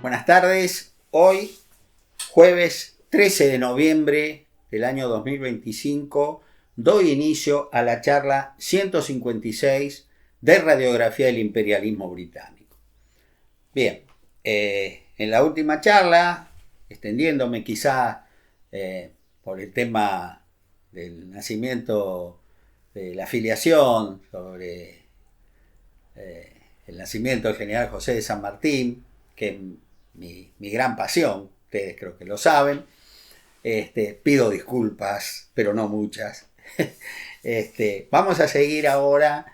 Buenas tardes. Hoy, jueves 13 de noviembre del año 2025, doy inicio a la charla 156 de Radiografía del Imperialismo Británico. Bien, en la última charla, extendiéndome quizá por el tema del nacimiento de la afiliación, sobre el nacimiento del general José de San Martín, que es mi gran pasión, ustedes creo que lo saben. Pido disculpas, pero no muchas. Vamos a seguir ahora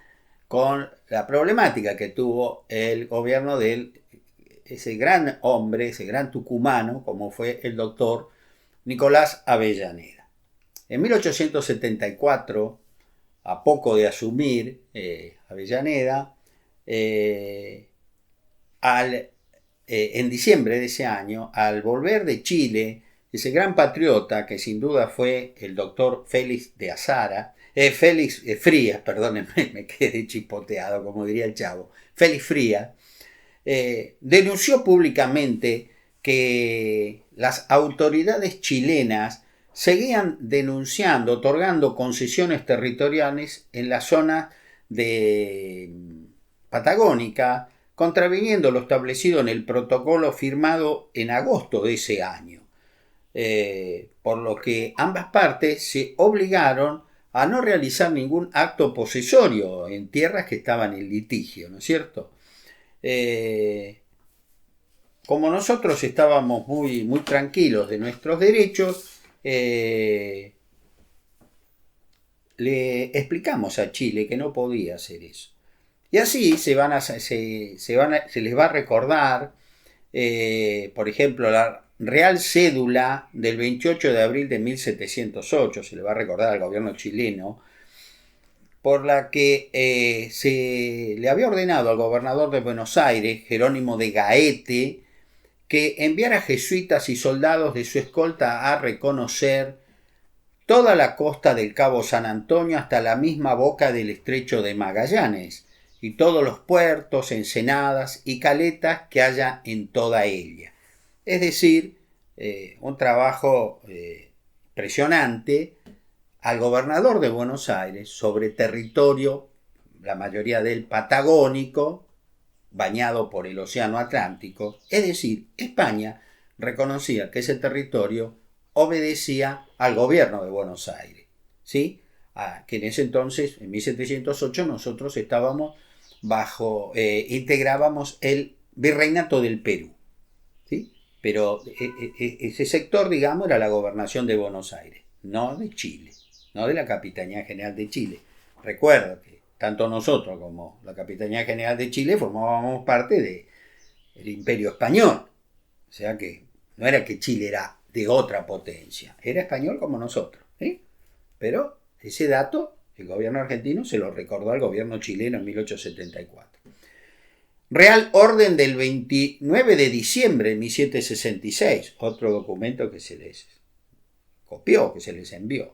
con la problemática que tuvo el gobierno de ese gran hombre, ese gran tucumano, como fue el doctor Nicolás Avellaneda. En 1874, a poco de asumir Avellaneda, en diciembre de ese año, al volver de Chile, ese gran patriota que sin duda fue el doctor Félix Frías, perdónenme, me quedé chispoteado, como diría el Chavo, Félix Frías, denunció públicamente que las autoridades chilenas seguían denunciando, otorgando concesiones territoriales en la zona de patagónica, contraviniendo lo establecido en el protocolo firmado en agosto de ese año, por lo que ambas partes se obligaron a no realizar ningún acto posesorio en tierras que estaban en litigio, ¿no es cierto? Como nosotros estábamos muy tranquilos de nuestros derechos, le explicamos a Chile que no podía hacer eso. Y así se les va a recordar, por ejemplo, la Real Cédula del 28 de abril de 1708, se le va a recordar al gobierno chileno, por la que se le había ordenado al gobernador de Buenos Aires, Jerónimo de Gaete, que enviara jesuitas y soldados de su escolta a reconocer toda la costa del Cabo San Antonio hasta la misma boca del Estrecho de Magallanes, y todos los puertos, ensenadas y caletas que haya en toda ella. Es decir, un trabajo impresionante al gobernador de Buenos Aires sobre territorio, la mayoría del patagónico, bañado por el Océano Atlántico. Es decir, España reconocía que ese territorio obedecía al gobierno de Buenos Aires, ¿sí? Que en ese entonces, en 1708, nosotros estábamos integrábamos el virreinato del Perú, ¿sí? Pero ese sector, digamos, era la gobernación de Buenos Aires, no de Chile, no de la Capitanía General de Chile. Recuerdo que tanto nosotros como la Capitanía General de Chile formábamos parte del Imperio Español. O sea que no era que Chile era de otra potencia, era español como nosotros, ¿sí? Pero ese dato el gobierno argentino se lo recordó al gobierno chileno en 1874. Real Orden del 29 de diciembre de 1766, otro documento que se les copió, que se les envió.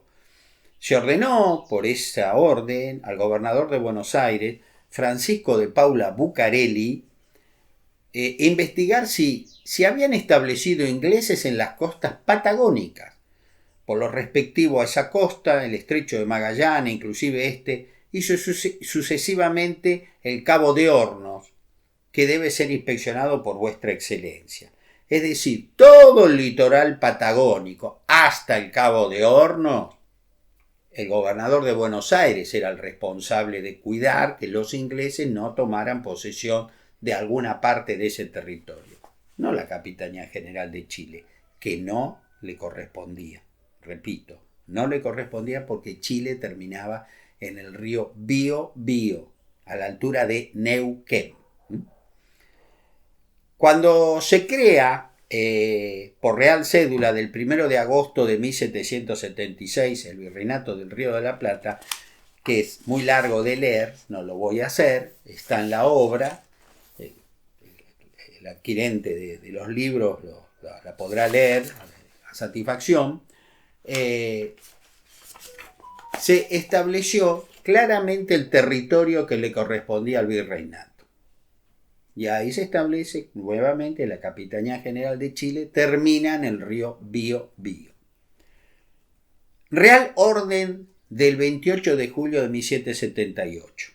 Se ordenó por esa orden al gobernador de Buenos Aires, Francisco de Paula Bucarelli, investigar si habían establecido ingleses en las costas patagónicas, por lo respectivo a esa costa, el Estrecho de Magallanes, inclusive y sucesivamente el Cabo de Hornos, que debe ser inspeccionado por vuestra excelencia. Es decir, todo el litoral patagónico hasta el Cabo de Hornos, el gobernador de Buenos Aires era el responsable de cuidar que los ingleses no tomaran posesión de alguna parte de ese territorio, no la Capitanía General de Chile, que no le correspondía. Repito, no le correspondía porque Chile terminaba en el río Biobío, a la altura de Neuquén. Cuando se crea por Real Cédula del 1 de agosto de 1776 el Virreinato del Río de la Plata, que es muy largo de leer, no lo voy a hacer, está en la obra, el adquirente de los libros la podrá leer a satisfacción. Se estableció claramente el territorio que le correspondía al virreinato. Y ahí se establece nuevamente la Capitanía General de Chile, termina en el río Biobío. Real Orden del 28 de julio de 1778.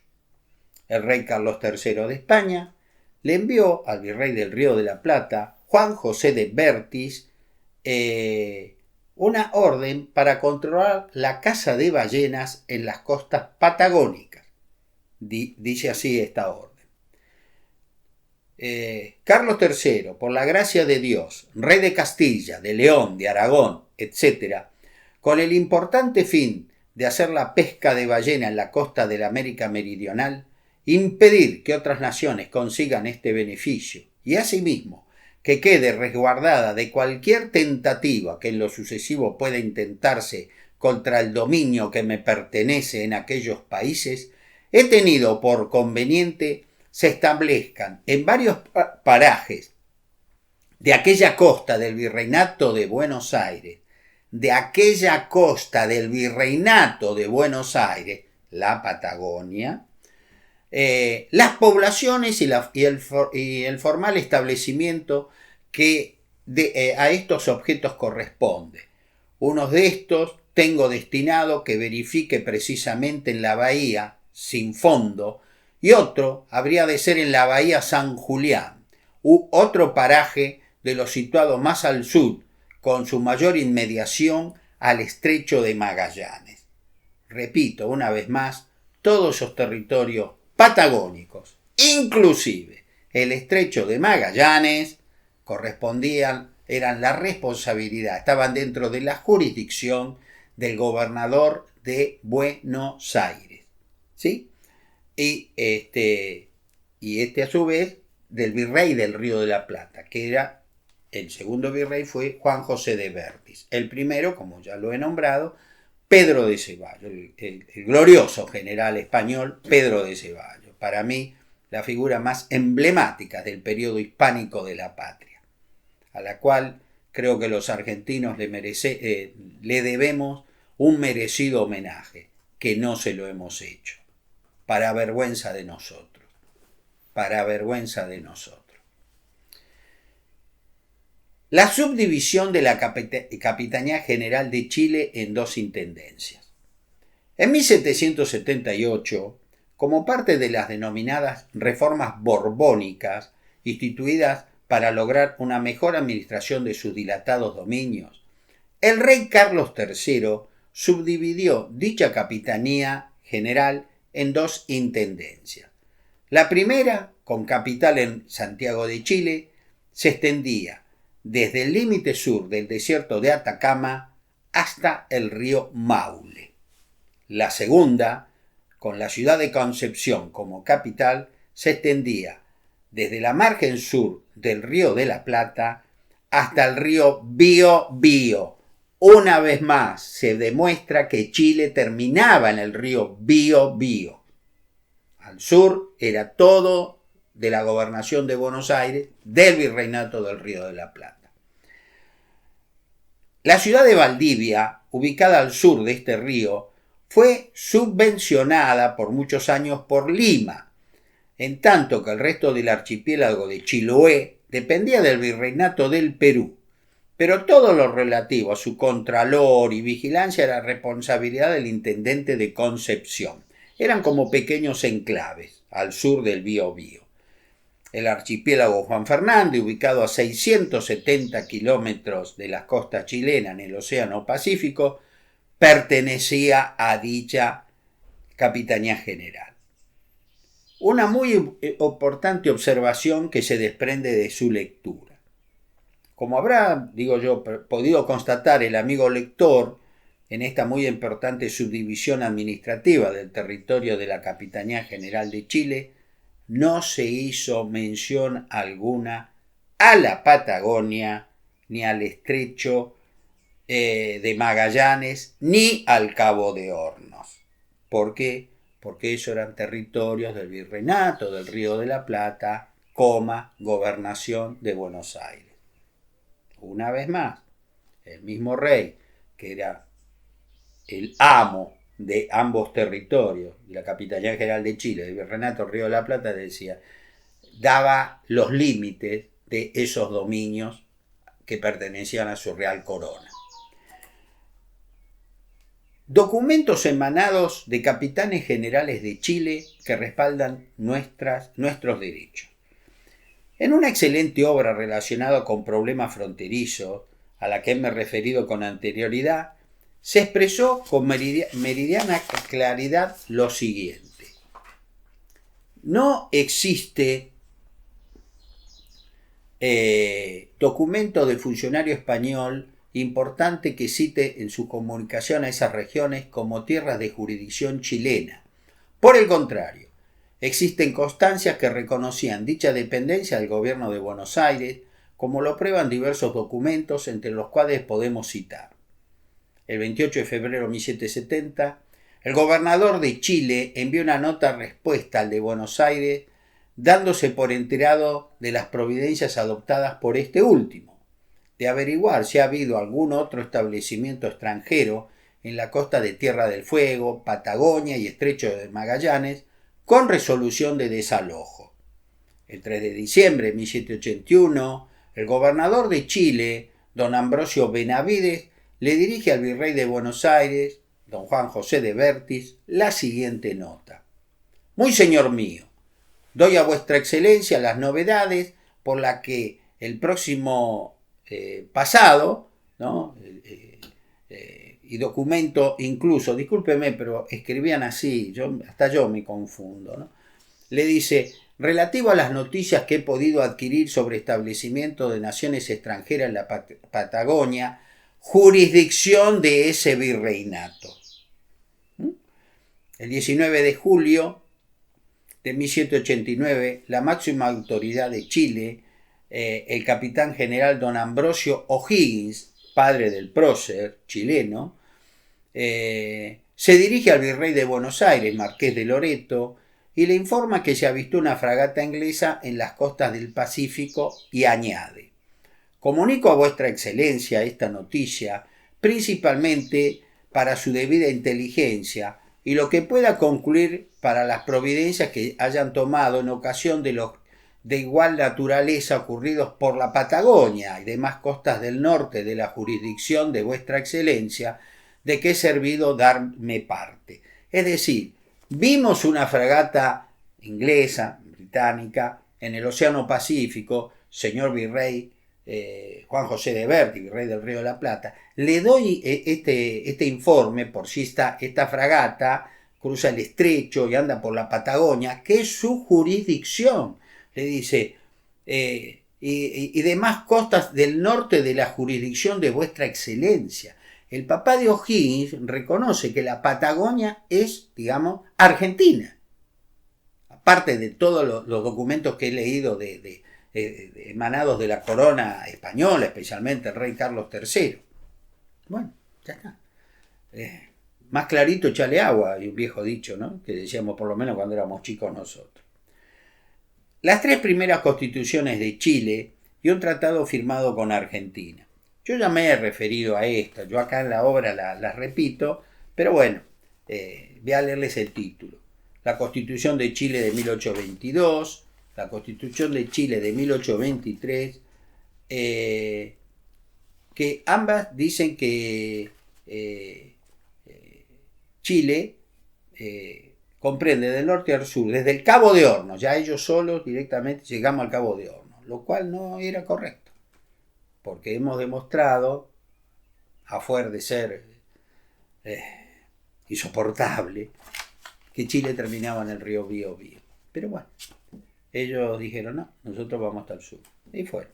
El rey Carlos III de España le envió al virrey del Río de la Plata, Juan José de Bertis, una orden para controlar la caza de ballenas en las costas patagónicas. Dice así esta orden. Carlos III, por la gracia de Dios, rey de Castilla, de León, de Aragón, etc., con el importante fin de hacer la pesca de ballena en la costa de la América Meridional, impedir que otras naciones consigan este beneficio y asimismo que quede resguardada de cualquier tentativa que en lo sucesivo pueda intentarse contra el dominio que me pertenece en aquellos países, he tenido por conveniente se establezcan en varios parajes de aquella costa del Virreinato de Buenos Aires, la Patagonia, las poblaciones y el formal establecimiento que a estos objetos corresponde. Uno de estos tengo destinado que verifique precisamente en la bahía sin fondo, y otro habría de ser en la bahía San Julián, u otro paraje de los situados más al sur, con su mayor inmediación al estrecho de Magallanes. Repito una vez más, todos esos territorios patagónicos, inclusive el estrecho de Magallanes, eran la responsabilidad, estaban dentro de la jurisdicción del gobernador de Buenos Aires, ¿sí? Y este a su vez del virrey del Río de la Plata, que era el segundo virrey fue Juan José de Bertis. El primero, como ya lo he nombrado, Pedro de Ceballos, el glorioso general español Pedro de Ceballos. Para mí, la figura más emblemática del periodo hispánico de la patria, a la cual creo que los argentinos le debemos un merecido homenaje, que no se lo hemos hecho. Para vergüenza de nosotros. Para vergüenza de nosotros. La subdivisión de la Capitanía General de Chile en dos intendencias. En 1778, como parte de las denominadas reformas borbónicas, instituidas para lograr una mejor administración de sus dilatados dominios, el rey Carlos III subdividió dicha Capitanía General en dos intendencias. La primera, con capital en Santiago de Chile, se extendía desde el límite sur del desierto de Atacama hasta el río Maule. La segunda, con la ciudad de Concepción como capital, se extendía desde la margen sur del río de la Plata hasta el río Biobío. Una vez más se demuestra que Chile terminaba en el río Biobío. Al sur era todo de la gobernación de Buenos Aires, del virreinato del Río de la Plata. La ciudad de Valdivia, ubicada al sur de este río, fue subvencionada por muchos años por Lima, en tanto que el resto del archipiélago de Chiloé dependía del virreinato del Perú. Pero todo lo relativo a su contralor y vigilancia era responsabilidad del intendente de Concepción. Eran como pequeños enclaves al sur del Biobío. El archipiélago Juan Fernández, ubicado a 670 kilómetros de las costas chilenas en el Océano Pacífico, pertenecía a dicha Capitanía General. Una muy importante observación que se desprende de su lectura. Como habrá, podido constatar el amigo lector, en esta muy importante subdivisión administrativa del territorio de la Capitanía General de Chile, no se hizo mención alguna a la Patagonia, ni al estrecho de Magallanes, ni al Cabo de Hornos. ¿Por qué? Porque esos eran territorios del virreinato del Río de la Plata, gobernación de Buenos Aires. Una vez más, el mismo rey, que era el amo de ambos territorios, la Capitanía General de Chile, el Virreinato del Río de la Plata, decía, daba los límites de esos dominios que pertenecían a su real corona. Documentos emanados de capitanes generales de Chile que respaldan nuestros derechos. En una excelente obra relacionada con problemas fronterizos, a la que me he referido con anterioridad, se expresó con meridiana claridad lo siguiente. No existe documento de funcionario español importante que cite en su comunicación a esas regiones como tierras de jurisdicción chilena. Por el contrario, existen constancias que reconocían dicha dependencia del gobierno de Buenos Aires, como lo prueban diversos documentos, entre los cuales podemos citar. El 28 de febrero de 1770, el gobernador de Chile envió una nota respuesta al de Buenos Aires, dándose por enterado de las providencias adoptadas por este último, de averiguar si ha habido algún otro establecimiento extranjero en la costa de Tierra del Fuego, Patagonia y Estrecho de Magallanes, con resolución de desalojo. El 3 de diciembre de 1781, el gobernador de Chile, don Ambrosio Benavides, le dirige al virrey de Buenos Aires, don Juan José de Bertis, la siguiente nota. Muy señor mío, doy a vuestra excelencia las novedades por las que el próximo pasado, ¿no? Y documento incluso, discúlpeme, pero escribían así, hasta yo me confundo, ¿no? Le dice, relativo a las noticias que he podido adquirir sobre establecimiento de naciones extranjeras en la Patagonia, jurisdicción de ese virreinato. El 19 de julio de 1789, la máxima autoridad de Chile, el capitán general don Ambrosio O'Higgins, padre del prócer chileno, se dirige al virrey de Buenos Aires, marqués de Loreto, y le informa que se avistó una fragata inglesa en las costas del Pacífico y añade: comunico a vuestra excelencia esta noticia principalmente para su debida inteligencia y lo que pueda concluir para las providencias que hayan tomado en ocasión de los de igual naturaleza ocurridos por la Patagonia y demás costas del norte de la jurisdicción de vuestra excelencia, de que he servido darme parte. Es decir, vimos una fragata inglesa, británica, en el Océano Pacífico, señor virrey Juan José de Bertis, virrey del Río de la Plata. Le doy este informe por si esta fragata cruza el estrecho y anda por la Patagonia, que es su jurisdicción. Le dice, y demás costas del norte de la jurisdicción de vuestra excelencia. El papá de O'Higgins reconoce que la Patagonia es, digamos, Argentina. Aparte de todos los documentos que he leído emanados de la corona española, especialmente el rey Carlos III. Bueno, ya está. Más clarito echale agua, hay un viejo dicho, ¿no? Que decíamos por lo menos cuando éramos chicos nosotros. Las 3 primeras constituciones de Chile y un tratado firmado con Argentina. Yo ya me he referido a esta, yo acá en la obra las repito, pero bueno, voy a leerles el título. La Constitución de Chile de 1822, la Constitución de Chile de 1823, que ambas dicen que Chile comprende del norte al sur, desde el Cabo de Hornos, ya ellos solos directamente llegamos al Cabo de Hornos, lo cual no era correcto, porque hemos demostrado, a fuer de ser insoportable, que Chile terminaba en el río Biobío. Pero bueno, ellos dijeron, no, nosotros vamos hasta el sur, y fueron.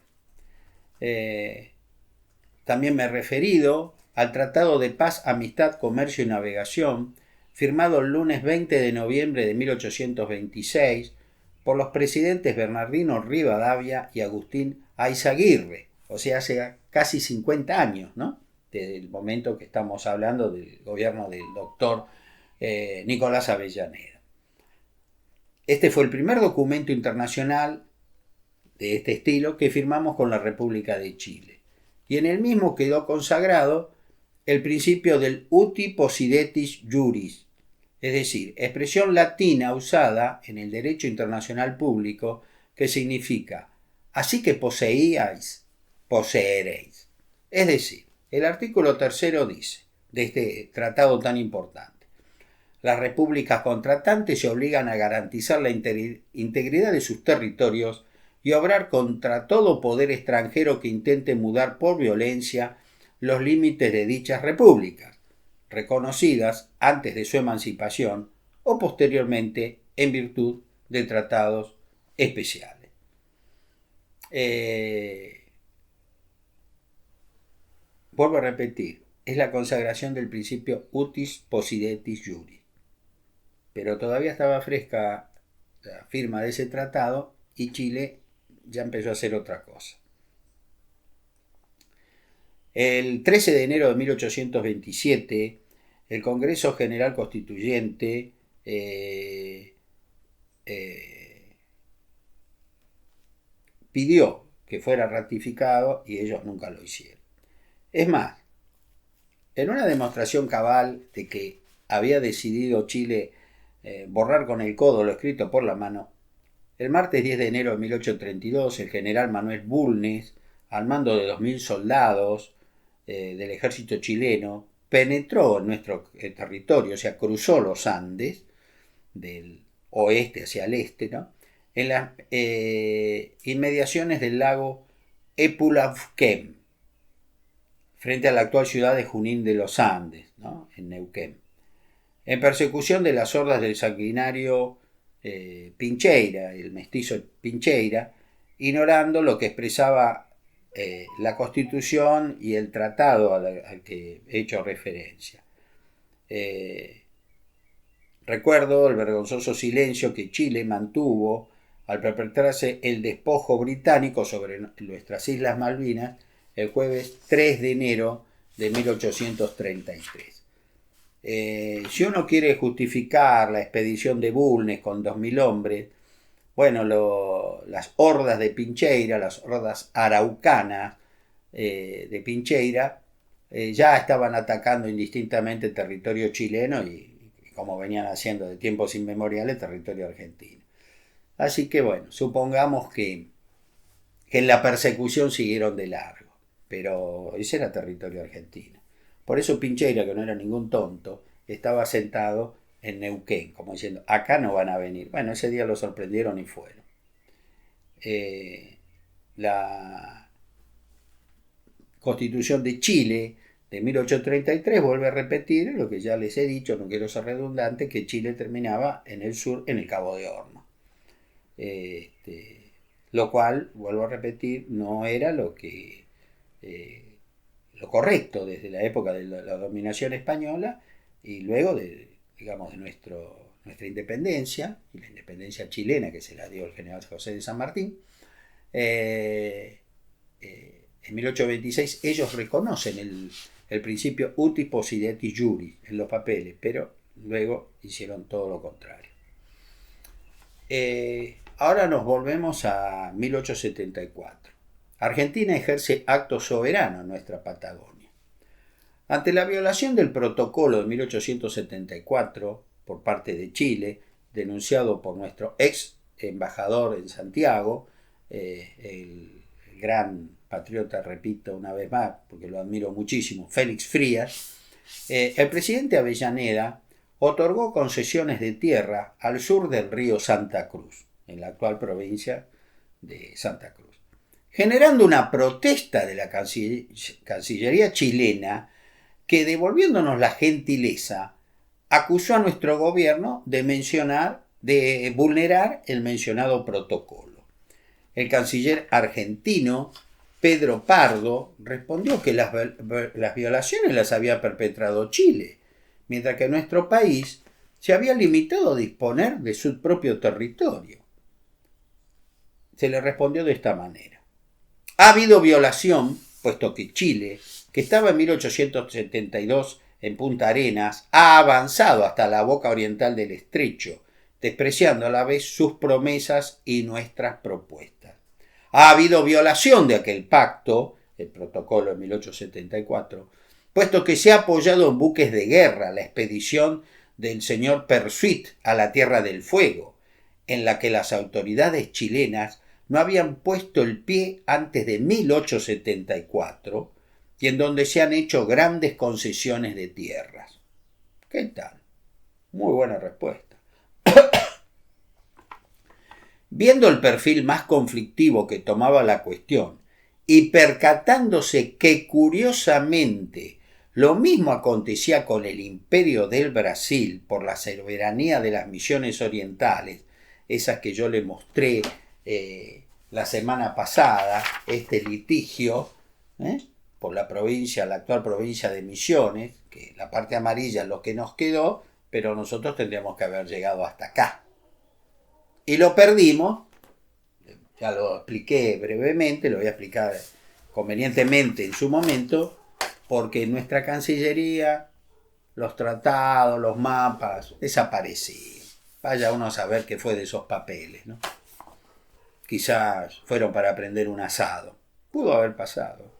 También me he referido al Tratado de Paz, Amistad, Comercio y Navegación, firmado el lunes 20 de noviembre de 1826 por los presidentes Bernardino Rivadavia y Agustín Ayzaguirre, o sea, hace casi 50 años, ¿no? Desde el momento que estamos hablando del gobierno del doctor Nicolás Avellaneda. Este fue el primer documento internacional de este estilo que firmamos con la República de Chile, y en el mismo quedó consagrado el principio del uti possidetis juris, es decir, expresión latina usada en el derecho internacional público que significa, así que poseíais, poseeréis. Es decir, el artículo 3 dice, de este tratado tan importante, las repúblicas contratantes se obligan a garantizar la integridad de sus territorios y obrar contra todo poder extranjero que intente mudar por violencia los límites de dichas repúblicas, reconocidas antes de su emancipación o posteriormente en virtud de tratados especiales. Vuelvo a repetir, es la consagración del principio utis possidetis juris. Pero todavía estaba fresca la firma de ese tratado y Chile ya empezó a hacer otra cosa. El 13 de enero de 1827, el Congreso General Constituyente pidió que fuera ratificado y ellos nunca lo hicieron. Es más, en una demostración cabal de que había decidido Chile borrar con el codo lo escrito por la mano, el martes 10 de enero de 1832, el general Manuel Bulnes, al mando de 2.000 soldados del ejército chileno, penetró en nuestro territorio, o sea, cruzó los Andes, del oeste hacia el este, ¿no?, en las inmediaciones del lago Epulavquén, frente a la actual ciudad de Junín de los Andes, ¿no?, en Neuquén, en persecución de las hordas del sanguinario Pincheira, el mestizo Pincheira, ignorando lo que expresaba la Constitución y el tratado al que he hecho referencia. Recuerdo el vergonzoso silencio que Chile mantuvo al perpetrarse el despojo británico sobre nuestras Islas Malvinas el jueves 3 de enero de 1833. Si uno quiere justificar la expedición de Bulnes con 2.000 hombres, bueno, las hordas de Pincheira, las hordas araucanas de Pincheira, ya estaban atacando indistintamente el territorio chileno y como venían haciendo de tiempos inmemoriales, territorio argentino. Así que bueno, supongamos que en la persecución siguieron de largo, pero ese era territorio argentino. Por eso Pincheira, que no era ningún tonto, estaba sentado en Neuquén, como diciendo, acá no van a venir. Bueno, ese día lo sorprendieron y fueron. La Constitución de Chile de 1833 vuelve a repetir lo que ya les he dicho, no quiero ser redundante, que Chile terminaba en el sur, en el Cabo de Horno. Lo cual, vuelvo a repetir, no era lo correcto desde la época de la dominación española y luego de nuestra independencia y la independencia chilena que se la dio el general José de San Martín. En 1826 ellos reconocen el principio utis possidetis juris en los papeles, pero luego hicieron todo lo contrario. Ahora nos volvemos a 1874. Argentina ejerce acto soberano en nuestra Patagonia. Ante la violación del protocolo de 1874 por parte de Chile, denunciado por nuestro ex embajador en Santiago, el gran patriota, repito una vez más, porque lo admiro muchísimo, Félix Frías, el presidente Avellaneda otorgó concesiones de tierra al sur del río Santa Cruz, en la actual provincia de Santa Cruz, generando una protesta de la Cancillería chilena que, devolviéndonos la gentileza, acusó a nuestro gobierno de vulnerar el mencionado protocolo. El canciller argentino Pedro Pardo respondió que las violaciones las había perpetrado Chile, mientras que nuestro país se había limitado a disponer de su propio territorio. Se le respondió de esta manera: ha habido violación, puesto que Chile, que estaba en 1872 en Punta Arenas, ha avanzado hasta la boca oriental del estrecho, despreciando a la vez sus promesas y nuestras propuestas. Ha habido violación de aquel pacto, el protocolo de 1874, puesto que se ha apoyado en buques de guerra la expedición del señor Persuit a la Tierra del Fuego, en la que las autoridades chilenas no habían puesto el pie antes de 1874 y en donde se han hecho grandes concesiones de tierras. ¿Qué tal? Muy buena respuesta. Viendo el perfil más conflictivo que tomaba la cuestión y percatándose que curiosamente lo mismo acontecía con el Imperio del Brasil por la soberanía de las misiones orientales, esas que yo le mostré la semana pasada, este litigio por la provincia, la actual provincia de Misiones, que la parte amarilla es lo que nos quedó, pero nosotros tendríamos que haber llegado hasta acá. Y lo perdimos, ya lo expliqué brevemente, lo voy a explicar convenientemente en su momento, porque nuestra Cancillería, los tratados, los mapas, desaparecían. Vaya uno a saber qué fue de esos papeles, ¿no? Quizás fueron para prender un asado. Pudo haber pasado.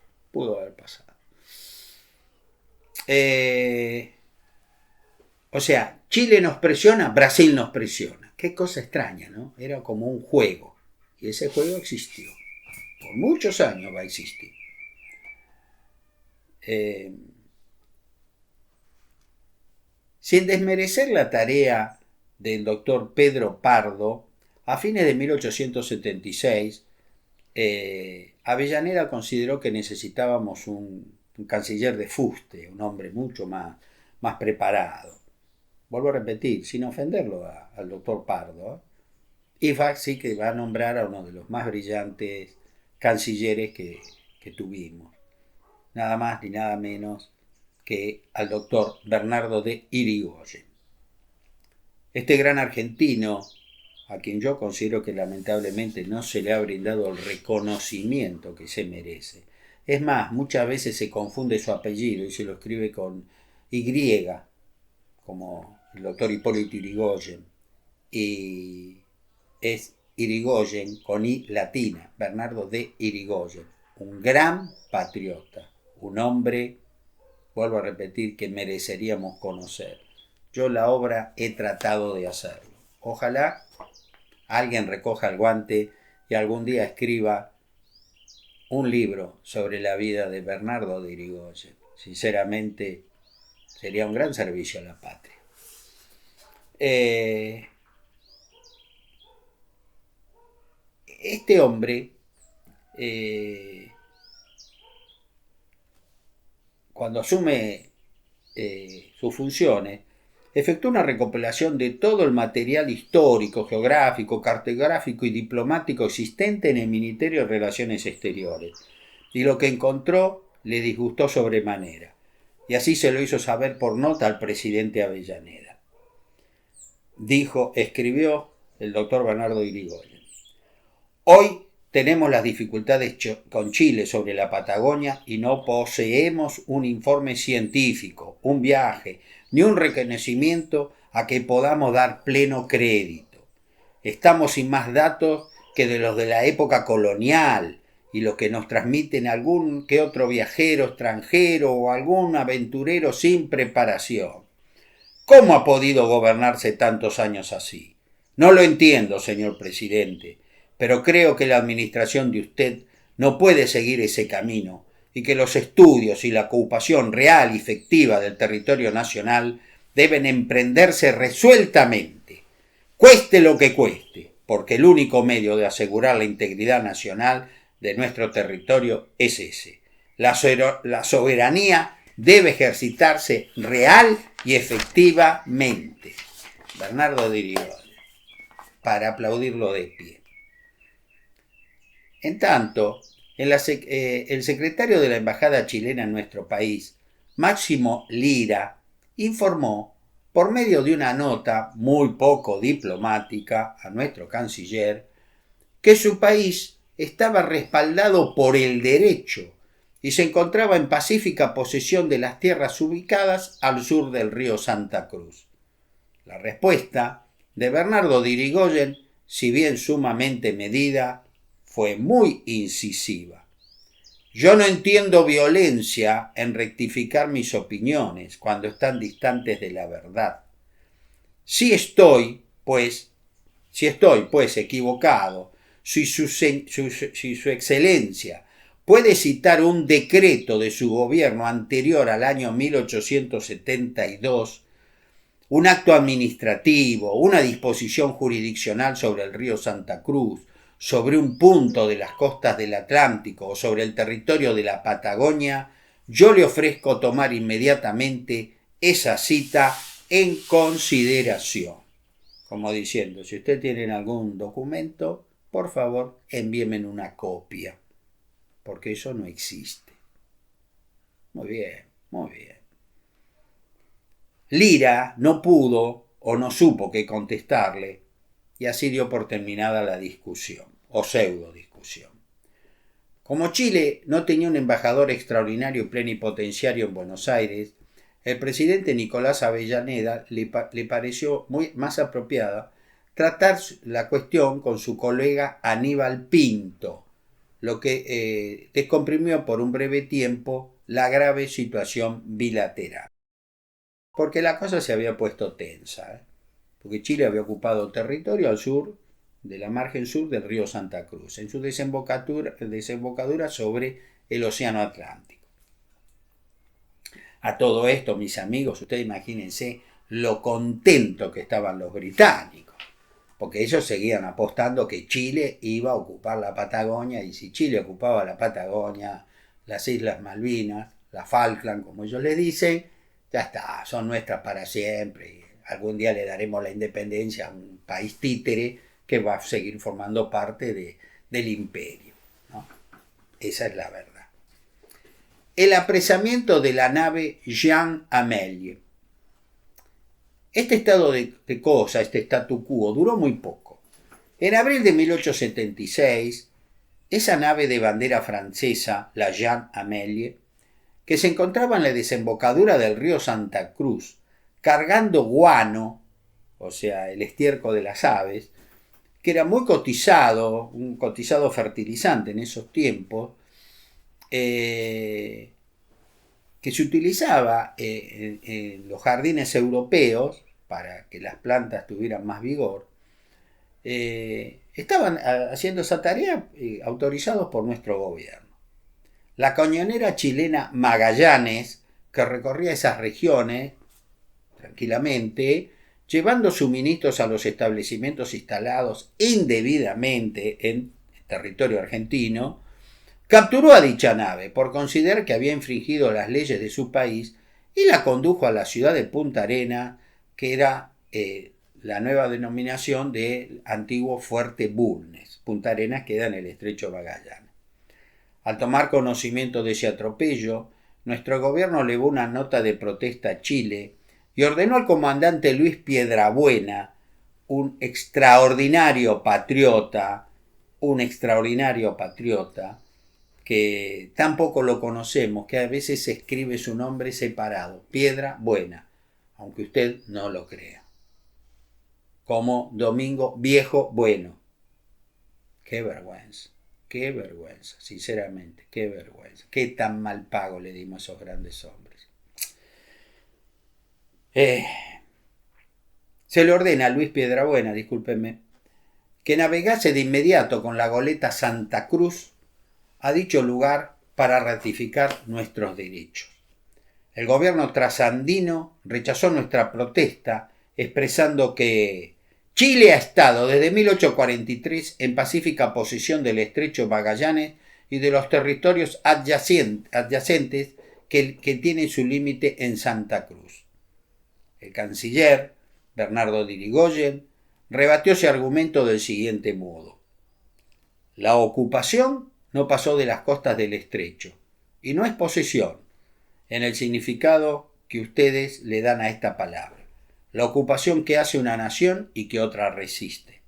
O sea, Chile nos presiona, Brasil nos presiona. Qué cosa extraña, ¿no? Era como un juego. Y ese juego existió. Por muchos años va a existir. Sin desmerecer la tarea del doctor Pedro Pardo, a fines de 1876, Avellaneda consideró que necesitábamos un canciller de fuste, un hombre mucho más preparado. Vuelvo a repetir, sin ofenderlo al doctor Pardo. IFAC sí que va a nombrar a uno de los más brillantes cancilleres que tuvimos. Nada más ni nada menos que al doctor Bernardo de Irigoyen. Este gran argentino, a quien yo considero que lamentablemente no se le ha brindado el reconocimiento que se merece. Es más, muchas veces se confunde su apellido y se lo escribe con Y, como el doctor Hipólito Yrigoyen, y es Irigoyen con I latina, Bernardo de Irigoyen, un gran patriota, un hombre, vuelvo a repetir, que mereceríamos conocer. Yo la obra he tratado de hacerlo. Ojalá alguien recoja el guante y algún día escriba un libro sobre la vida de Bernardo de Irigoyen. Sinceramente, sería un gran servicio a la patria. Este hombre, cuando asume sus funciones, efectuó una recopilación de todo el material histórico, geográfico, cartográfico y diplomático existente en el Ministerio de Relaciones Exteriores, y lo que encontró le disgustó sobremanera, y así se lo hizo saber por nota al presidente Avellaneda. Escribió el doctor Bernardo Irigoyen: hoy tenemos las dificultades con Chile sobre la Patagonia y no poseemos un informe científico, un viaje, ni un reconocimiento a que podamos dar pleno crédito. Estamos sin más datos que de los de la época colonial y los que nos transmiten algún que otro viajero extranjero o algún aventurero sin preparación. ¿Cómo ha podido gobernarse tantos años así? No lo entiendo, señor presidente, pero creo que la administración de usted no puede seguir ese camino y que los estudios y la ocupación real y efectiva del territorio nacional deben emprenderse resueltamente, cueste lo que cueste, porque el único medio de asegurar la integridad nacional de nuestro territorio es ese. La soberanía debe ejercitarse real y efectivamente. Bernardo de Irigoyen, para aplaudirlo de pie. En tanto, el secretario de la Embajada chilena en nuestro país, Máximo Lira, informó, por medio de una nota muy poco diplomática a nuestro canciller, que su país estaba respaldado por el derecho y se encontraba en pacífica posesión de las tierras ubicadas al sur del río Santa Cruz. La respuesta de Bernardo de Irigoyen, si bien sumamente medida, fue muy incisiva. Yo no entiendo violencia en rectificar mis opiniones cuando están distantes de la verdad. Si estoy, pues, equivocado, si su excelencia puede citar un decreto de su gobierno anterior al año 1872, un acto administrativo, una disposición jurisdiccional sobre el río Santa Cruz, sobre un punto de las costas del Atlántico o sobre el territorio de la Patagonia, yo le ofrezco tomar inmediatamente esa cita en consideración. Como diciendo, si usted tiene algún documento, por favor, envíenme una copia, porque eso no existe. Muy bien, muy bien. Lira no pudo o no supo qué contestarle, y así dio por terminada la discusión, o pseudo discusión. Como Chile no tenía un embajador extraordinario y plenipotenciario en Buenos Aires, el presidente Nicolás Avellaneda le pareció más apropiada tratar la cuestión con su colega Aníbal Pinto, lo que descomprimió por un breve tiempo la grave situación bilateral. Porque la cosa se había puesto tensa, porque Chile había ocupado territorio al sur de la margen sur del río Santa Cruz, en su desembocadura sobre el Océano Atlántico. A todo esto, mis amigos, ustedes imagínense lo contentos que estaban los británicos, porque ellos seguían apostando que Chile iba a ocupar la Patagonia, y si Chile ocupaba la Patagonia, las Islas Malvinas, la Falkland, como ellos le dicen, ya está, son nuestras para siempre, y algún día le daremos la independencia a un país títere que va a seguir formando parte del imperio, ¿no? Esa es la verdad. El apresamiento de la nave Jean Amélie. Este estado de cosas, este statu quo, duró muy poco. En abril de 1876, esa nave de bandera francesa, la Jean Amélie, que se encontraba en la desembocadura del río Santa Cruz, cargando guano, o sea, el estiércol de las aves, que era muy cotizado, un cotizado fertilizante en esos tiempos, que se utilizaba en los jardines europeos para que las plantas tuvieran más vigor, estaban haciendo esa tarea autorizados por nuestro gobierno. La cañonera chilena Magallanes, que recorría esas regiones tranquilamente, llevando suministros a los establecimientos instalados indebidamente en territorio argentino, capturó a dicha nave por considerar que había infringido las leyes de su país y la condujo a la ciudad de Punta Arenas, que era la nueva denominación del antiguo Fuerte Bulnes. Punta Arenas queda en el estrecho Magallanes. Al tomar conocimiento de ese atropello, nuestro gobierno elevó una nota de protesta a Chile y ordenó al comandante Luis Piedrabuena, un extraordinario patriota, que tampoco lo conocemos, que a veces se escribe su nombre separado, Piedrabuena, aunque usted no lo crea, como Domingo Viejo Bueno. Qué vergüenza, sinceramente, qué vergüenza, qué tan mal pago le dimos a esos grandes hombres. Se le ordena a Luis Piedrabuena, discúlpenme, que navegase de inmediato con la goleta Santa Cruz a dicho lugar para ratificar nuestros derechos. El gobierno trasandino rechazó nuestra protesta, expresando que Chile ha estado desde 1843 en pacífica posesión del estrecho Magallanes y de los territorios adyacentes que tienen su límite en Santa Cruz. El canciller, Bernardo de Irigoyen, rebatió ese argumento del siguiente modo: la ocupación no pasó de las costas del estrecho, y no es posesión, en el significado que ustedes le dan a esta palabra. La ocupación que hace una nación y que otra resiste.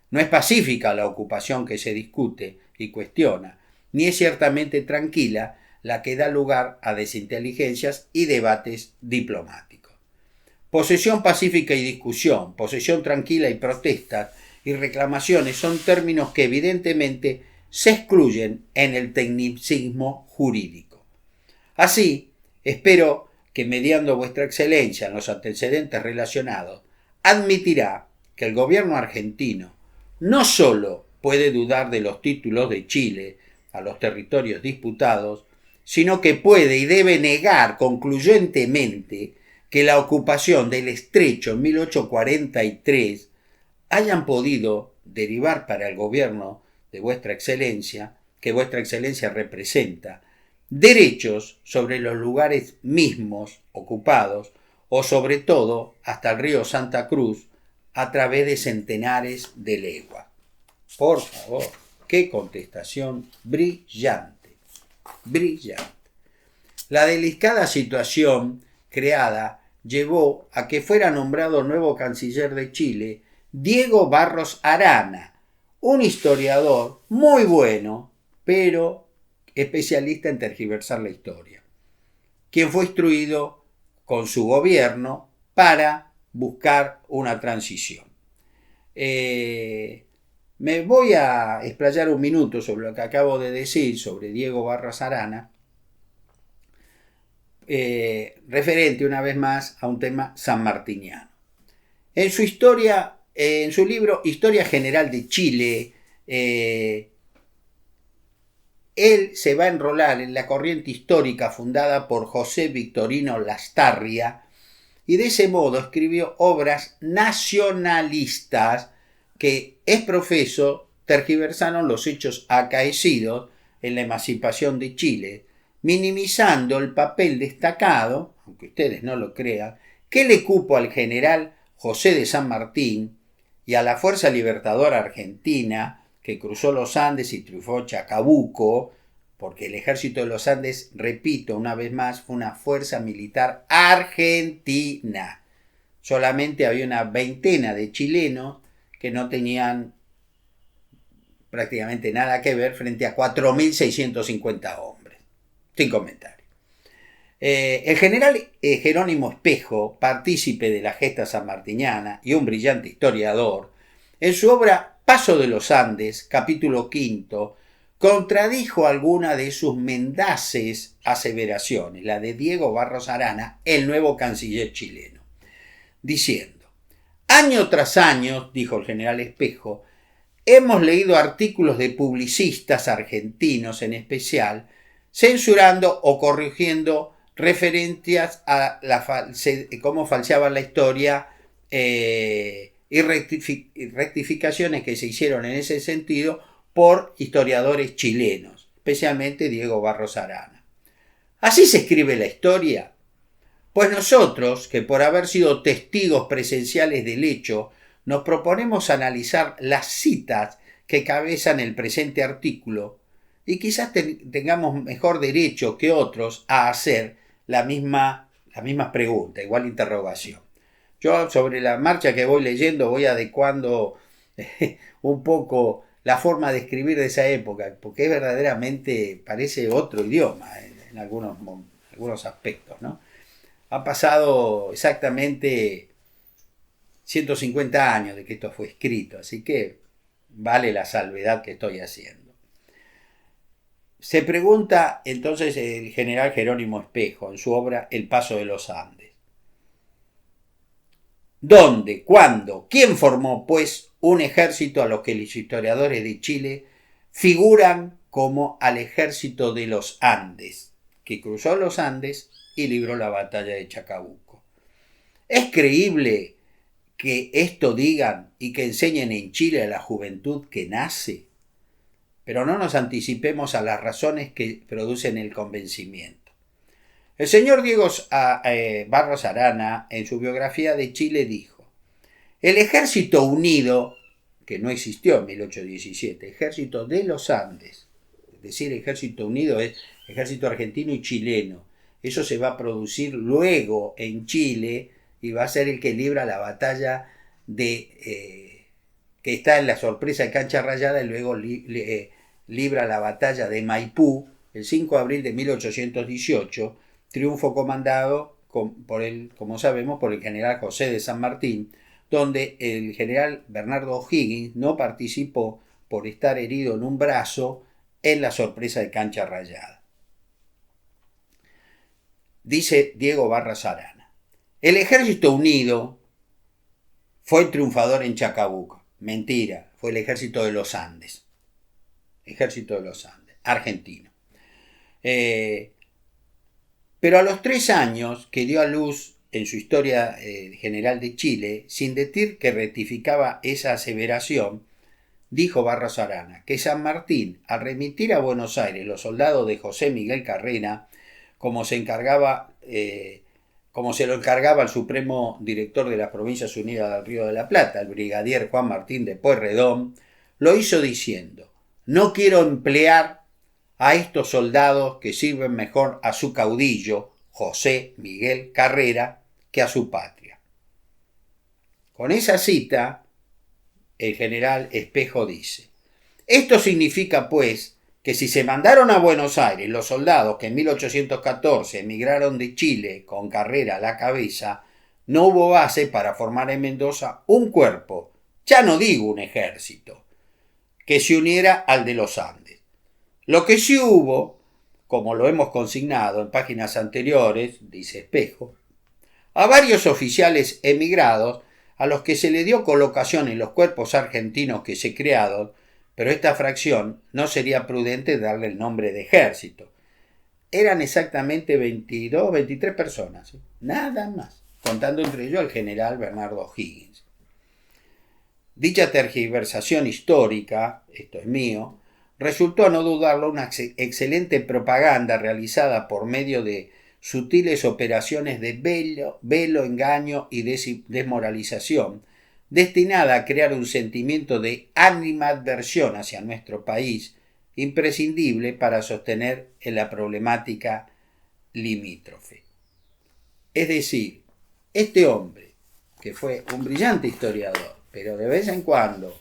No es pacífica la ocupación que se discute y cuestiona, ni es ciertamente tranquila la que da lugar a desinteligencias y debates diplomáticos. Posesión pacífica y discusión, posesión tranquila y protestas y reclamaciones son términos que evidentemente se excluyen en el tecnicismo jurídico. Así, espero que mediando vuestra excelencia en los antecedentes relacionados, admitirá que el gobierno argentino no solo puede dudar de los títulos de Chile a los territorios disputados, sino que puede y debe negar concluyentemente que la ocupación del estrecho en 1843 hayan podido derivar para el gobierno de vuestra excelencia, que vuestra excelencia representa, derechos sobre los lugares mismos ocupados o sobre todo hasta el río Santa Cruz a través de centenares de leguas. Por favor, qué contestación brillante, brillante. La delicada situación creada llevó a que fuera nombrado nuevo canciller de Chile Diego Barros Arana, un historiador muy bueno, pero especialista en tergiversar la historia, quien fue instruido con su gobierno para buscar una transición. Me voy a explayar un minuto sobre lo que acabo de decir sobre Diego Barros Arana, referente una vez más a un tema sanmartiniano. En su historia, en su libro Historia General de Chile, él se va a enrolar en la corriente histórica fundada por José Victorino Lastarria y de ese modo escribió obras nacionalistas que, es profeso, tergiversaron los hechos acaecidos en la emancipación de Chile, minimizando el papel destacado, aunque ustedes no lo crean, que le cupo al general José de San Martín y a la Fuerza Libertadora Argentina, que cruzó los Andes y triunfó en Chacabuco, porque el ejército de los Andes, repito una vez más, fue una fuerza militar argentina. Solamente había una veintena de chilenos que no tenían prácticamente nada que ver frente a 4.650 hombres. Sin comentarios. El general Jerónimo Espejo, partícipe de la gesta sanmartiniana y un brillante historiador, en su obra Paso de los Andes, capítulo 5, contradijo alguna de sus mendaces aseveraciones, la de Diego Barros Arana, el nuevo canciller chileno, diciendo: año tras año, dijo el general Espejo, hemos leído artículos de publicistas argentinos en especial, censurando o corrigiendo referencias a cómo falseaban la historia y rectificaciones que se hicieron en ese sentido por historiadores chilenos, especialmente Diego Barros Arana. ¿Así se escribe la historia? Pues nosotros, que por haber sido testigos presenciales del hecho, nos proponemos analizar las citas que cabezan el presente artículo y quizás tengamos mejor derecho que otros a hacer la misma pregunta, igual interrogación. Yo sobre la marcha que voy leyendo voy adecuando un poco la forma de escribir de esa época, porque verdaderamente parece otro idioma en algunos aspectos, ¿no? Ha pasado exactamente 150 años de que esto fue escrito, así que vale la salvedad que estoy haciendo. Se pregunta entonces el general Jerónimo Espejo en su obra El Paso de los Andes: ¿dónde, cuándo, quién formó, pues, un ejército a los que los historiadores de Chile figuran como al ejército de los Andes, que cruzó los Andes y libró la batalla de Chacabuco? ¿Es creíble que esto digan y que enseñen en Chile a la juventud que nace? Pero no nos anticipemos a las razones que producen el convencimiento. El señor Diego Barros Arana, en su biografía de Chile, dijo: el Ejército Unido, que no existió en 1817, Ejército de los Andes, es decir, Ejército Unido es Ejército argentino y chileno. Eso se va a producir luego en Chile y va a ser el que libra la batalla que está en la sorpresa de Cancha Rayada y luego libra la batalla de Maipú el 5 de abril de 1818, triunfo comandado como sabemos, por el general José de San Martín, donde el general Bernardo O'Higgins no participó por estar herido en un brazo en la sorpresa de Cancha Rayada. Dice Diego Barros Arana: el Ejército Unido fue triunfador en Chacabuco. Mentira, fue el ejército de los Andes. Ejército de los Andes, argentino. Pero a los 3 años que dio a luz en su historia general de Chile, sin decir que rectificaba esa aseveración, dijo Barros Arana que San Martín, al remitir a Buenos Aires los soldados de José Miguel Carrera, como se lo encargaba el supremo director de las Provincias Unidas del Río de la Plata, el brigadier Juan Martín de Pueyrredón, lo hizo diciendo: no quiero emplear a estos soldados que sirven mejor a su caudillo, José Miguel Carrera, que a su patria. Con esa cita, el general Espejo dice: esto significa, pues, que si se mandaron a Buenos Aires los soldados que en 1814 emigraron de Chile con Carrera a la cabeza, no hubo base para formar en Mendoza un cuerpo, ya no digo un ejército, que se uniera al de los Andes. Lo que sí hubo, como lo hemos consignado en páginas anteriores, dice Espejo, a varios oficiales emigrados a los que se le dio colocación en los cuerpos argentinos que se crearon, pero esta fracción no sería prudente darle el nombre de ejército. Eran exactamente 22, 23 personas, nada más, contando entre ellos al general Bernardo Higgins. Dicha tergiversación histórica, esto es mío, resultó, a no dudarlo, una excelente propaganda realizada por medio de sutiles operaciones de velo, engaño y desmoralización, destinada a crear un sentimiento de animadversión hacia nuestro país, imprescindible para sostener en la problemática limítrofe. Es decir, este hombre, que fue un brillante historiador, pero de vez en cuando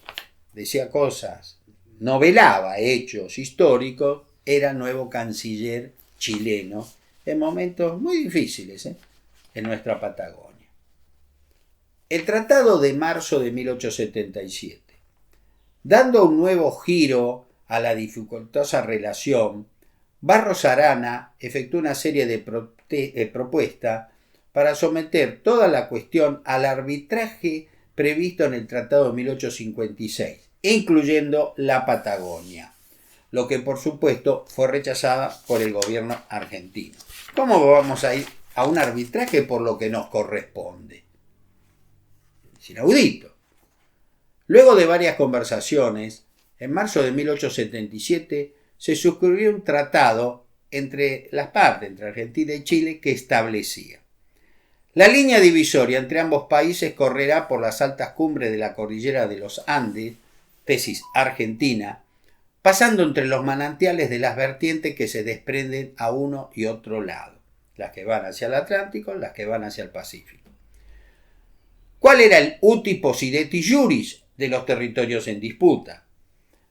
decía cosas, novelaba hechos históricos, era nuevo canciller chileno en momentos muy difíciles en nuestra Patagonia. El Tratado de marzo de 1877, dando un nuevo giro a la dificultosa relación, Barros Arana efectuó una serie de propuestas para someter toda la cuestión al arbitraje previsto en el Tratado de 1856, incluyendo la Patagonia, lo que por supuesto fue rechazada por el gobierno argentino. ¿Cómo vamos a ir a un arbitraje por lo que nos corresponde? Es inaudito. Luego de varias conversaciones, en marzo de 1877 se suscribió un tratado entre las partes, entre Argentina y Chile, que establecía: la línea divisoria entre ambos países correrá por las altas cumbres de la cordillera de los Andes, tesis argentina, pasando entre los manantiales de las vertientes que se desprenden a uno y otro lado, las que van hacia el Atlántico, las que van hacia el Pacífico. ¿Cuál era el uti possidetis juris de los territorios en disputa?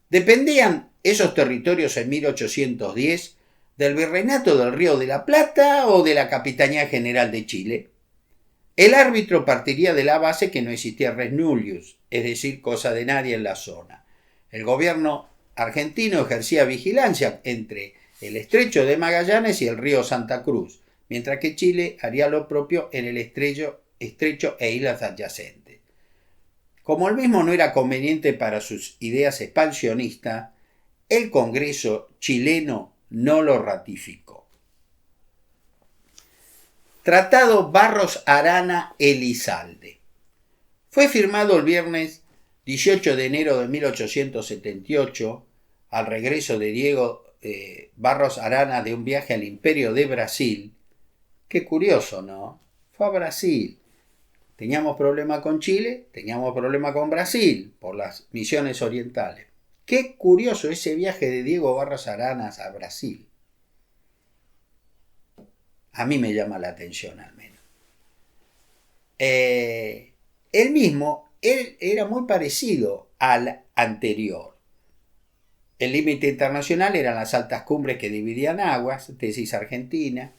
¿Dependían esos territorios en 1810 del Virreinato del Río de la Plata o de la Capitanía General de Chile? El árbitro partiría de la base que no existía res nullius, es decir, cosa de nadie en la zona. El gobierno argentino ejercía vigilancia entre el estrecho de Magallanes y el río Santa Cruz, mientras que Chile haría lo propio en el estrecho e islas adyacentes. Como el mismo no era conveniente para sus ideas expansionistas, el Congreso chileno no lo ratificó. Tratado Barros Arana Elizalde. Fue firmado el viernes 18 de enero de 1878, al regreso de Diego Barros Arana de un viaje al Imperio de Brasil. Qué curioso, ¿no? Fue a Brasil. Teníamos problema con Chile, teníamos problema con Brasil por las misiones orientales. Qué curioso ese viaje de Diego Barros Arana a Brasil. A mí me llama la atención al menos. Él era muy parecido al anterior. El límite internacional eran las altas cumbres que dividían aguas, tesis argentina.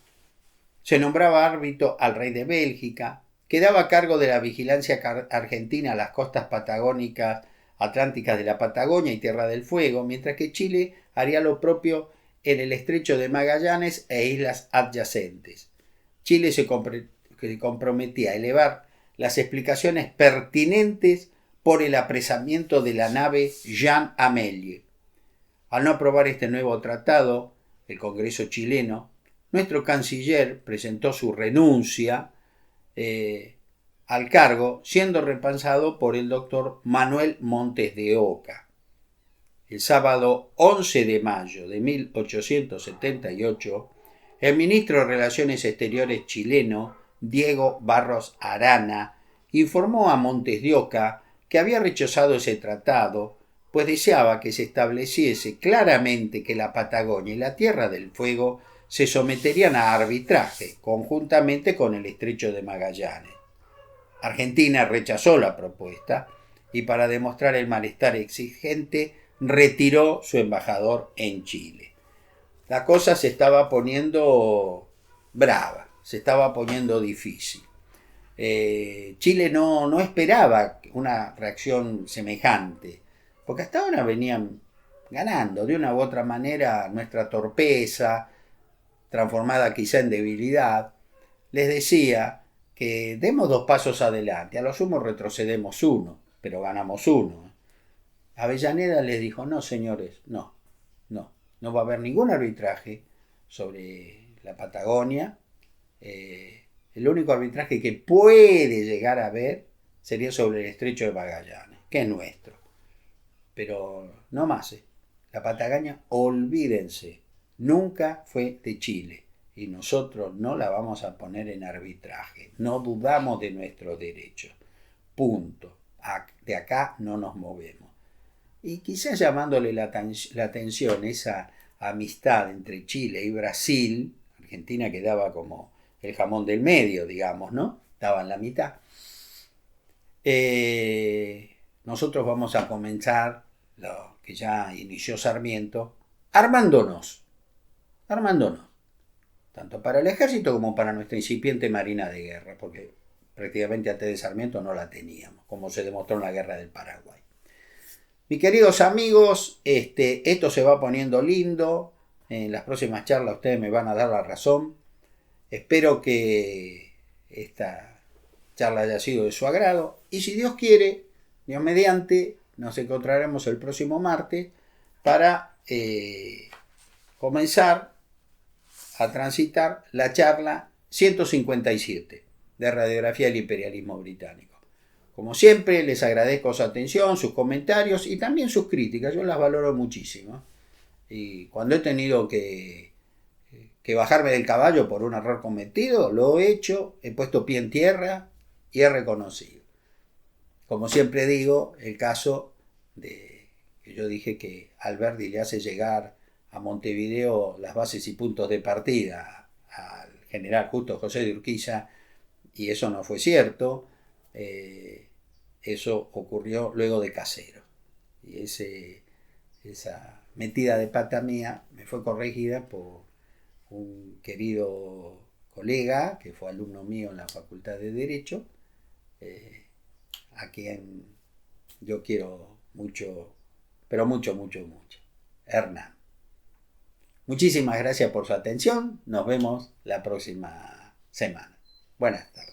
Se nombraba árbitro al rey de Bélgica, quedaba a cargo de la vigilancia argentina a las costas patagónicas atlánticas de la Patagonia y Tierra del Fuego, mientras que Chile haría lo propio en el estrecho de Magallanes e islas adyacentes. Chile se comprometía a elevar las explicaciones pertinentes por el apresamiento de la nave Jean Amélie. Al no aprobar este nuevo tratado, el Congreso chileno, nuestro canciller presentó su renuncia al cargo, siendo reemplazado por el doctor Manuel Montes de Oca. El sábado 11 de mayo de 1878, el ministro de Relaciones Exteriores chileno, Diego Barros Arana, informó a Montes de Oca que había rechazado ese tratado, pues deseaba que se estableciese claramente que la Patagonia y la Tierra del Fuego se someterían a arbitraje, conjuntamente con el Estrecho de Magallanes. Argentina rechazó la propuesta y, para demostrar el malestar exigente, retiró su embajador en Chile. La cosa se estaba poniendo brava, se estaba poniendo difícil. Chile no esperaba una reacción semejante, porque hasta ahora venían ganando de una u otra manera. Nuestra torpeza, transformada quizá en debilidad, les decía que demos 2 pasos adelante, a lo sumo retrocedemos 1, pero ganamos 1. Avellaneda les dijo: no, señores, no va a haber ningún arbitraje sobre la Patagonia. El único arbitraje que puede llegar a haber sería sobre el Estrecho de Magallanes, que es nuestro. Pero no más. La Patagonia, olvídense, nunca fue de Chile y nosotros no la vamos a poner en arbitraje. No dudamos de nuestros derechos. Punto. De acá no nos movemos. Y quizás llamándole la atención esa amistad entre Chile y Brasil, Argentina quedaba como el jamón del medio, digamos, ¿no? Estaba en la mitad. Nosotros vamos a comenzar lo que ya inició Sarmiento, armándonos, tanto para el ejército como para nuestra incipiente marina de guerra, porque prácticamente antes de Sarmiento no la teníamos, como se demostró en la guerra del Paraguay. Mis queridos amigos, esto se va poniendo lindo. En las próximas charlas ustedes me van a dar la razón. Espero que esta charla haya sido de su agrado. Y si Dios quiere, Dios mediante, nos encontraremos el próximo martes para comenzar a transitar la charla 157 de Radiografía del Imperialismo Británico. Como siempre, les agradezco su atención, sus comentarios y también sus críticas. Yo las valoro muchísimo. Y cuando he tenido que bajarme del caballo por un error cometido, lo he hecho, he puesto pie en tierra y he reconocido. Como siempre digo, el caso de que yo dije que Alberdi le hace llegar a Montevideo las bases y puntos de partida al general Justo José de Urquiza, y eso no fue cierto. Eso ocurrió luego de Caseros. Y esa metida de pata mía me fue corregida por un querido colega que fue alumno mío en la Facultad de Derecho, a quien yo quiero mucho, pero mucho, Hernán. Muchísimas gracias por su atención. Nos vemos la próxima semana. Buenas tardes.